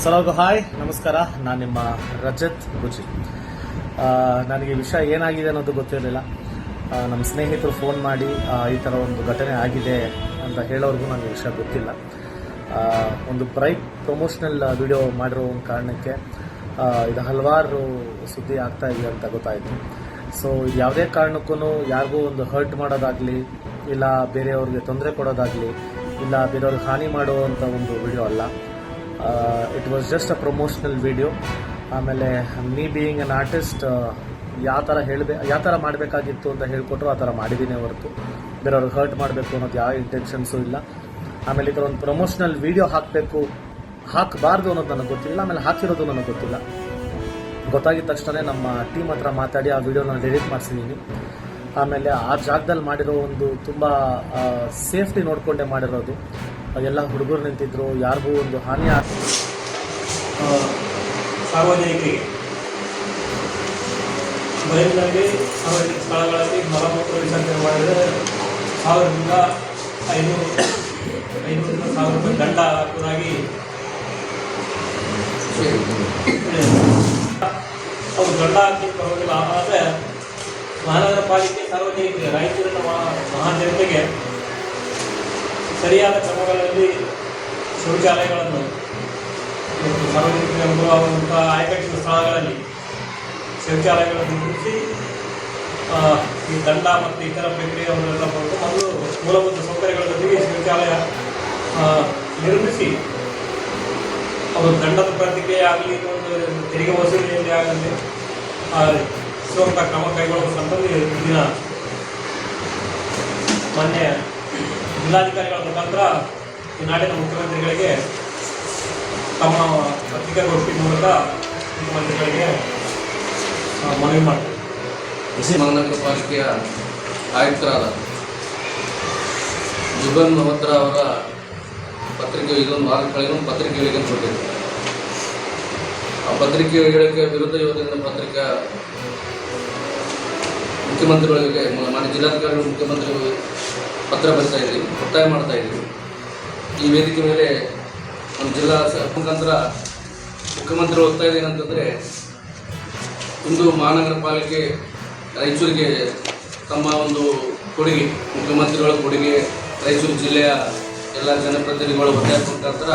ಸಲೋಗು hi ನಮಸ್ಕಾರ. ನಾನು ನಿಮ್ಮ ರಜತ್ ಗುಜಿ. ನನಗೆ ವಿಷಯ ಏನಾಗಿದೆ ಅನ್ನೋದು ಗೊತ್ತಿರಲಿಲ್ಲ. ನಮ್ಮ ಸ್ನೇಹಿತರು ಫೋನ್ ಮಾಡಿ ಈ ಥರ ಒಂದು ಘಟನೆ ಆಗಿದೆ ಅಂತ ಹೇಳೋರ್ಗೂ ನನಗೆ ವಿಷಯ ಗೊತ್ತಿಲ್ಲ. ಒಂದು ಬ್ರೈಕ್ ಪ್ರಮೋಷನಲ್ ವಿಡಿಯೋ ಮಾಡಿರೋ ಒಂದು ಕಾರಣಕ್ಕೆ ಇದು ಹಲವಾರು ಸುದ್ದಿ ಆಗ್ತಾ ಇದೆ ಅಂತ ಗೊತ್ತಾಯಿತು. ಸೊ ಇದು ಯಾವುದೇ ಕಾರಣಕ್ಕೂ ಯಾರಿಗೂ ಒಂದು ಹರ್ಟ್ ಮಾಡೋದಾಗಲಿ, ಇಲ್ಲ ಬೇರೆಯವ್ರಿಗೆ ತೊಂದರೆ ಕೊಡೋದಾಗಲಿ, ಇಲ್ಲ ಬೇರೆಯವ್ರಿಗೆ ಹಾನಿ ಮಾಡುವಂಥ ಒಂದು ವಿಡಿಯೋ ಅಲ್ಲ. It was just a promotional video. ಆಮೇಲೆ ಮೀ ಬೀಯಿಂಗ್ ಅನ್ ಆರ್ಟಿಸ್ಟ್ ಯಾವ ಥರ ಮಾಡಬೇಕಾಗಿತ್ತು ಅಂತ ಹೇಳ್ಕೊಟ್ರು ಆ ಥರ ಮಾಡಿದ್ದೀನಿ ಹೊರತು ಬೇರೆಯವ್ರಿಗೆ ಹರ್ಟ್ ಮಾಡಬೇಕು ಅನ್ನೋದು ಯಾವ ಇಂಟೆನ್ಷನ್ಸು ಇಲ್ಲ. ಆಮೇಲೆ ಈ ಥರ ಒಂದು ಪ್ರಮೋಷನಲ್ ವಿಡಿಯೋ ಹಾಕಬಾರ್ದು ಅನ್ನೋದು ನನಗೆ ಗೊತ್ತಿಲ್ಲ. ಆಮೇಲೆ ಹಾಕಿರೋದು ನನಗೆ ಗೊತ್ತಿಲ್ಲ. ಗೊತ್ತಾಗಿದ ತಕ್ಷಣ ನಮ್ಮ ಟೀಮ್ ಹತ್ರ ಮಾತಾಡಿ ಆ ವಿಡಿಯೋನ ಡಿಲೀಟ್ ಮಾಡಿಸಿದ್ದೀನಿ. ಆಮೇಲೆ ಆ ಜಾಗದಲ್ಲಿ ಮಾಡಿರೋ ಒಂದು ತುಂಬ ಸೇಫ್ಟಿ ನೋಡಿಕೊಂಡೇ ಮಾಡಿರೋದು. ಎಲ್ಲ ಹುಡುಗರು ನಿಂತಿದ್ರು, ಯಾರಿಗೂ ಒಂದು ಹಾನಿ ಸಾರ್ವಜನಿಕರಿಗೆ ಬಯಲಿನಲ್ಲಿ ಸಾರ್ವಜನಿಕ ಸ್ಥಳಗಳಲ್ಲಿ ಮಲಮೂತ್ರ ವಿಸರ್ಜನೆ ಮಾಡಿದರೆ 1000ರಿಂದ 500ರಿಂದ 1000 ರೂಪಾಯಿ ದಂಡ ಹಾಕುವುದಾಗಿ ಅವರು ದಂಡ ಹಾಕಿ ಪರವಾಗಿಲ್ಲ. ಆದರೆ ಮಹಾನಗರ ಪಾಲಿಕೆ ಸಾರ್ವಜನಿಕರಿಗೆ, ರಾಯಚೂರಿನ ಮಹಾಜನತೆಗೆ ಸರಿಯಾದ ಕ್ರಮಗಳಲ್ಲಿ ಶೌಚಾಲಯಗಳನ್ನು ಸಾರ್ವಜನಿಕರಿಗೆ ಅನುಕೂಲವಾಗುವಂಥ ಆಯಕಟ್ಟಿನ ಸ್ಥಳಗಳಲ್ಲಿ ಶೌಚಾಲಯಗಳನ್ನು ನಿರ್ಮಿಸಿ ಈ ದಂಡ ಮತ್ತು ಇತರ ಪ್ರಕ್ರಿಯೆಗಳನ್ನೆಲ್ಲ ಬಂದು ಮೊದಲು ಮೂಲಭೂತ ಸೌಕರ್ಯಗಳ ಜೊತೆಗೆ ಶೌಚಾಲಯ ನಿರ್ಮಿಸಿ ಅವರು ದಂಡದ ಪ್ರತಿಕ್ರಿಯೆ ಆಗಲಿ, ಒಂದು ತೆರಿಗೆ ವಸೂಲಿಯಲ್ಲಿ ಆಗಲಿ ಇಸುವಂಥ ಕ್ರಮ ಕೈಗೊಳ್ಳುವ ಸಂಬಂಧ ದಿನ ಮೊನ್ನೆ ಜಿಲ್ಲಾಧಿಕಾರಿಗಳ ಮುಖಾಂತರ ಈ ನಾಡಿನ ಮುಖ್ಯಮಂತ್ರಿಗಳಿಗೆ ತಮ್ಮ ಪತ್ರಿಕಾಗೋಷ್ಠಿ ಮೂಲಕ ಮುಖ್ಯಮಂತ್ರಿಗಳಿಗೆ ಮನವಿ ಮಾಡ್ತಾರೆ. ಮಹಾನಗರ ಪಾಲಿಕೆಯ ಆಯುಕ್ತರಾದ ಜುಬನ್ ಮಹತ್ರ ಅವರ ಪತ್ರಿಕೆ ಇದೊಂದು ವಾರ ಕೆಳಗೆ ಪತ್ರಿಕೆಗಳಿಗೆ ಕೊಟ್ಟಿದ್ದಾರೆ. ಆ ಪತ್ರಿಕೆಗಳಿಗೆ ವಿರುದ್ಧ ಯೋಜನೆ ಪತ್ರಿಕಾ ಮುಖ್ಯಮಂತ್ರಿಗಳಿಗೆ, ಮಾನ್ಯ ಜಿಲ್ಲಾಧಿಕಾರಿಗಳು ಮುಖ್ಯಮಂತ್ರಿಗಳು ಪತ್ರ ಬರೀತಾ ಇದ್ದೀವಿ, ಒತ್ತಾಯ ಮಾಡ್ತಾ ಇದ್ದೀವಿ. ಈ ವೇದಿಕೆ ಮೇಲೆ ನಮ್ಮ ಜಿಲ್ಲಾ ಮುಖಾಂತರ ಮುಖ್ಯಮಂತ್ರಿಗಳು ಒತ್ತಾಯ ಏನಂತಂದರೆ, ಇಂದು ಮಹಾನಗರ ಪಾಲಿಕೆ ರಾಯಚೂರಿಗೆ ತಮ್ಮ ಒಂದು ಕೊಡುಗೆ, ಮುಖ್ಯಮಂತ್ರಿಗಳ ಕೊಡುಗೆ, ರಾಯಚೂರು ಜಿಲ್ಲೆಯ ಎಲ್ಲ ಜನಪ್ರತಿನಿಧಿಗಳು ಒತ್ತಾಯ ಮುಖಾಂತರ